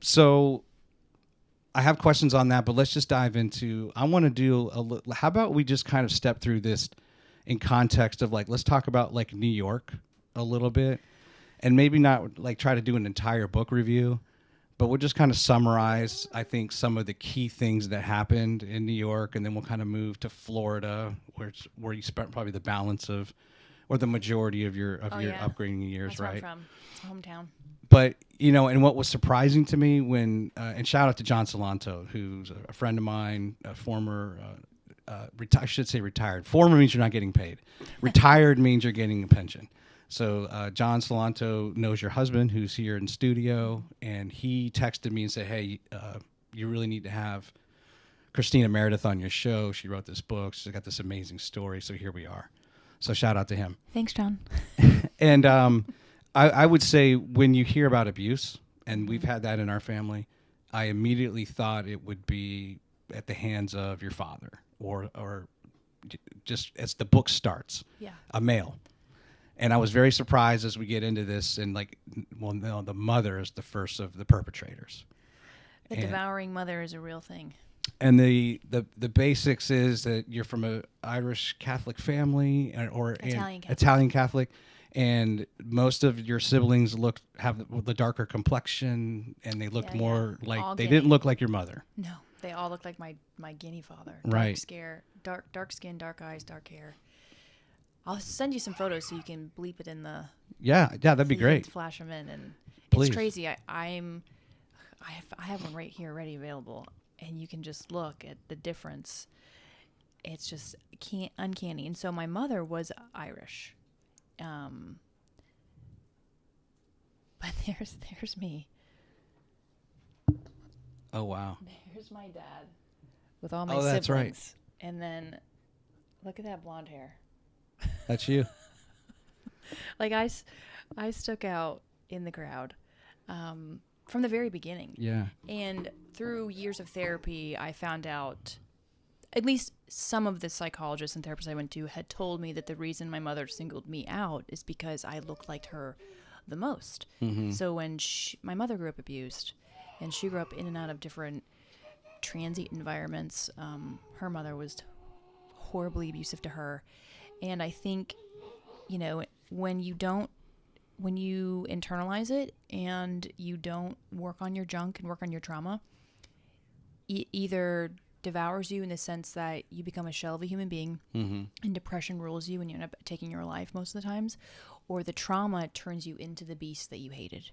So I have questions on that, but let's just dive into, I want to do how about we just kind of step through this in context of like, let's talk about like New York a little bit, and maybe not like try to do an entire book review, but we'll just kind of summarize, I think, some of the key things that happened in New York, and then we'll kind of move to Florida, where you spent probably the balance of, or the majority of your upbringing years, That's right? Where I'm from. It's hometown. But, you know, and what was surprising to me when, and shout out to John Salanto, who's a friend of mine, a former, I should say retired. Former means you're not getting paid. Retired means you're getting a pension. So John Salanto knows your husband, who's here in studio, and he texted me and said, hey, you really need to have Christina Meredith on your show. She wrote this book. She's got this amazing story. So here we are. So shout out to him. Thanks, John. And I would say when you hear about abuse, and we've had that in our family, I immediately thought it would be at the hands of your father or just as the book starts, a male. And I was very surprised as we get into this, and like, well, no, the mother is the first of the perpetrators. The devouring mother is a real thing. And the basics is that you're from an Irish Catholic family or Italian Catholic, and most of your siblings have the darker complexion, and they looked more like all they Guinea. Didn't look like your mother. No, they all look like my Guinea father. Right. Dark skin, dark eyes, dark hair. I'll send you some photos so you can bleep it in the. Yeah, that'd be great. Flash them in, and Please. It's crazy. I have one right here, ready, available, and you can just look at the difference. It's just uncanny. And so my mother was Irish, but there's me. Oh wow. There's my dad with all my siblings. That's right. And then look at that blonde hair. That's you. Like I stuck out in the crowd from the very beginning. Yeah. And through years of therapy, I found out, at least some of the psychologists and therapists I went to had told me that the reason my mother singled me out is because I looked like her the most. Mm-hmm. So when my mother grew up abused, and she grew up in and out of different transient environments, her mother was horribly abusive to her. And I think, you know, when you internalize it and you don't work on your junk and work on your trauma, it either devours you in the sense that you become a shell of a human being, mm-hmm. and depression rules you and you end up taking your life most of the times, or the trauma turns you into the beast that you hated.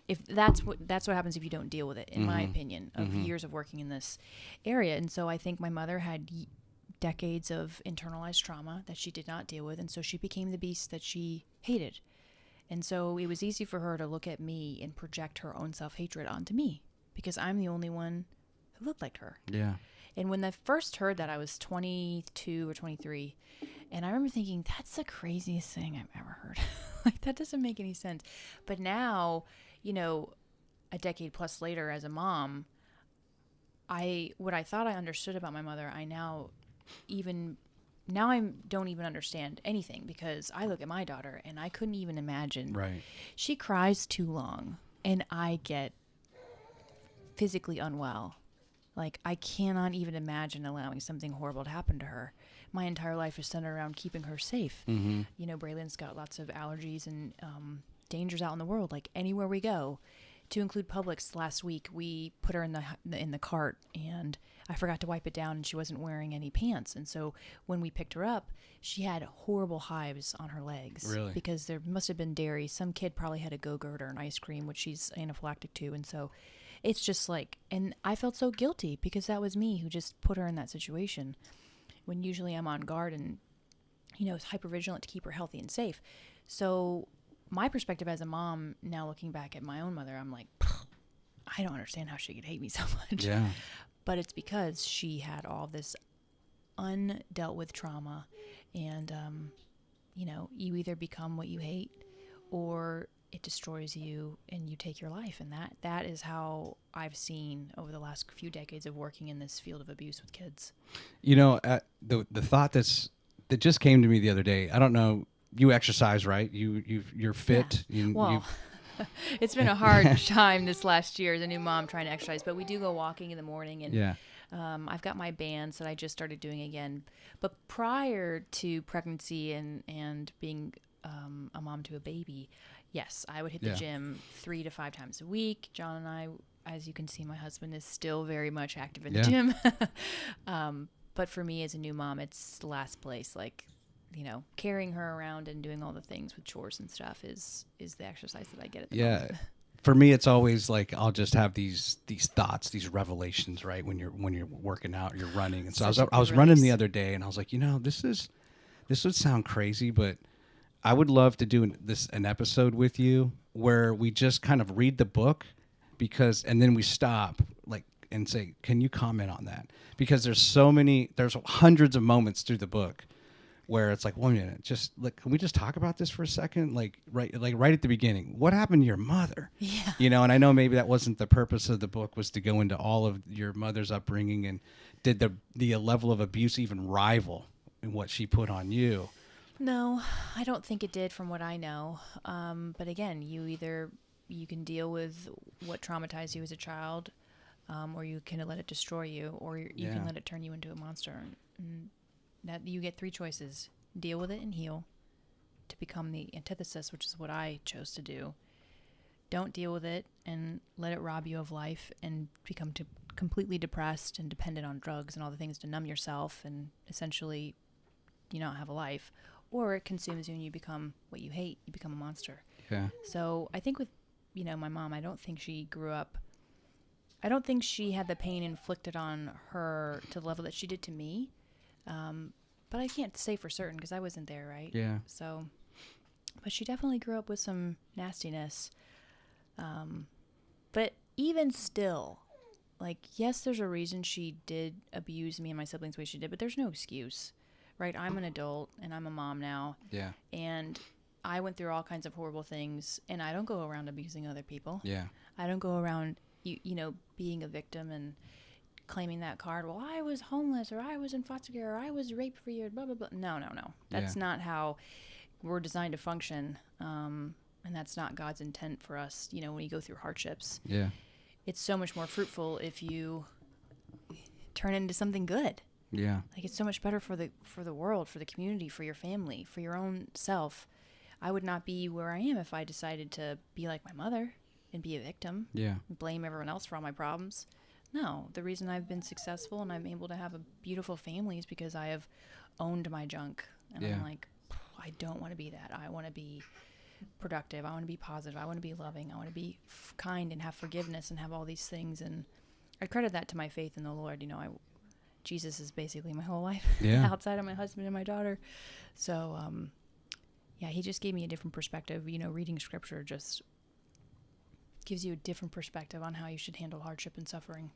If that's what happens if you don't deal with it, in mm-hmm. my opinion, of mm-hmm. years of working in this area. And so I think my mother had decades of internalized trauma that she did not deal with, and so she became the beast that she hated. And so it was easy for her to look at me and project her own self-hatred onto me because I'm the only one who looked like her. Yeah. And when I first heard that, I was 22 or 23, and I remember thinking, that's the craziest thing I've ever heard. Like, that doesn't make any sense. But now, you know, a decade plus later as a mom, what I thought I understood about my mother, I now don't even understand anything, because I look at my daughter and I couldn't even imagine. Right. She cries too long and I get physically unwell. Like, I cannot even imagine allowing something horrible to happen to her. My entire life is centered around keeping her safe. Mm-hmm. You know, Braylon's got lots of allergies and dangers out in the world, like anywhere we go. To include Publix, last week we put her in the cart, and I forgot to wipe it down, and she wasn't wearing any pants. And so when we picked her up, she had horrible hives on her legs. Really? Because there must have been dairy. Some kid probably had a Go-Gurt or an ice cream, which she's anaphylactic to. And so it's just like, and I felt so guilty because that was me who just put her in that situation, when usually I'm on guard and, you know, is hypervigilant to keep her healthy and safe. So my perspective as a mom, now looking back at my own mother, I'm like, I don't understand how she could hate me so much. Yeah. But it's because she had all this undealt with trauma. And, you know, you either become what you hate or it destroys you and you take your life. And that is how I've seen over the last few decades of working in this field of abuse with kids. You know, the thought that just came to me the other day, I don't know, you exercise, right? You're fit. Yeah. It's been a hard time this last year as a new mom trying to exercise, but we do go walking in the morning, and Yeah. I've got my bands that I just started doing again. But prior to pregnancy and being a mom to a baby, yes, I would hit the gym 3 to 5 times a week. John and I, as you can see, my husband is still very much active in the gym. But for me as a new mom, it's the last place. Like, you know, carrying her around and doing all the things with chores and stuff is the exercise that I get at the moment. For me, it's always like I'll just have these thoughts, these revelations, right? When you're working out, you're running, and so I was running the other day, and I was like, you know, this would sound crazy, but I would love to do an episode with you where we just kind of read the book, and then we stop and say, can you comment on that? Because there's hundreds of moments through the book where it's like, 1 minute, just can we just talk about this for a second? Right at the beginning, what happened to your mother? Yeah. You know, and I know maybe that wasn't the purpose of the book, was to go into all of your mother's upbringing, and did the level of abuse even rival in what she put on you? No, I don't think it did from what I know. But again, you can deal with what traumatized you as a child, or you can let it destroy you, or you can let it turn you into a monster. And that you get 3 choices: deal with it and heal, to become the antithesis, which is what I chose to do. Don't deal with it and let it rob you of life and become completely depressed and dependent on drugs and all the things to numb yourself, and essentially you not have a life. Or it consumes you and you become what you hate. You become a monster. Yeah. So I think with, my mom, I don't think she grew up. I don't think she had the pain inflicted on her to the level that she did to me. But I can't say for certain because I wasn't there, right? Yeah. So, but she definitely grew up with some nastiness. But even still, yes, there's a reason she did abuse me and my siblings the way she did, but there's no excuse. Right, I'm an adult and I'm a mom now. Yeah. And I went through all kinds of horrible things, and I don't go around abusing other people. Yeah. I don't go around, being a victim and claiming that card. Well, I was homeless, or I was in foster care, or I was raped for years. Blah blah blah. No. That's not how we're designed to function, and that's not God's intent for us. When you go through hardships. Yeah. It's so much more fruitful if you turn into something good. Yeah. It's so much better for the world, for the community, for your family, for your own self. I would not be where I am if I decided to be like my mother and be a victim. Yeah. And blame everyone else for all my problems. No, the reason I've been successful and I'm able to have a beautiful family is because I have owned my junk. And I'm like, I don't want to be that. I want to be productive. I want to be positive. I want to be loving. I want to be kind and have forgiveness and have all these things. And I credit that to my faith in the Lord. Jesus is basically my whole life outside of my husband and my daughter. So, he just gave me a different perspective. Reading scripture just gives you a different perspective on how you should handle hardship and suffering.